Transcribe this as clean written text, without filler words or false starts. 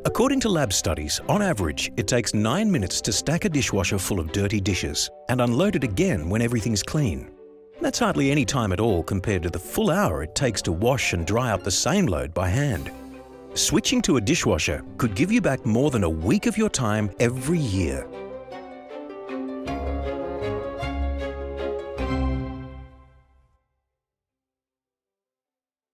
According to lab studies, on average, it takes 9 minutes to stack a dishwasher full of dirty dishes and unload it again when everything's clean. That's hardly any time at all compared to the full hour it takes to wash and dry up the same load by hand. Switching to a dishwasher could give you back more than a week of your time every year.